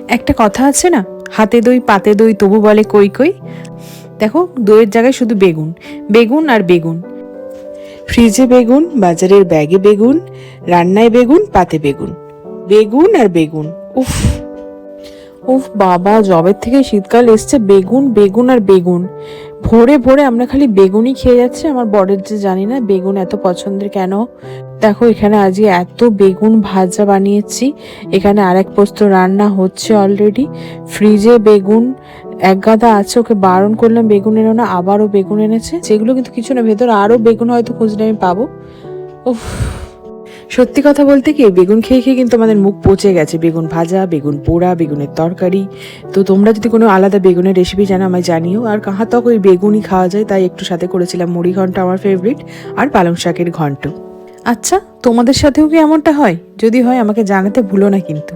একটা কথা আছে না, হাতে দই পাতে দই তবু বলে কই কই। দেখো, দইয়ের জায়গায় শুধু বেগুন, বেগুন আর বেগুন। ফ্রিজে বেগুন, বাজারের ব্যাগে বেগুন, রান্নায় বেগুন, পাতে বেগুন, বেগুন আর বেগুন। উফ উফ বাবা, জবের থেকে শীতকাল এসছে, বেগুন বেগুন আর বেগুন। ভোরে ভোরে আমরা খালি বেগুনই খেয়ে যাচ্ছি। আমার বরের যে জানি না বেগুন এত পছন্দের কেন। দেখো, এখানে আজকে এত বেগুন ভাজা বানিয়েছি। এখানে আরেক পোস্ত রান্না হচ্ছে অলরেডি। ফ্রিজে বেগুন এক গাদা আছে, ওকে বারণ করলাম বেগুন এনো না, আবারও বেগুন এনেছে। যেগুলো কিন্তু কিছু না, ভেতরে আরো বেগুন হয়তো খুঁজলে আমি পাবো। উফ, সত্যি কথা বলতে কি, বেগুন খেয়ে খেয়ে কিন্তু আমাদের মুখ পচে গেছে। বেগুন ভাজা, বেগুন পোড়া, বেগুনের তরকারি। তো তোমরা যদি কোনো আলাদা বেগুনের রেসিপি জানো আমায় জানিও। আর কাহা তক ওই বেগুনই খাওয়া যায়, তাই একটু সাথে করেছিলাম মুড়ি ঘন্ট, আমার ফেভারিট, আর পালং শাকের ঘন্ট। আচ্ছা, তোমাদের সাথেও কি এমনটা হয়? যদি হয় আমাকে জানাতে ভুলো না কিন্তু।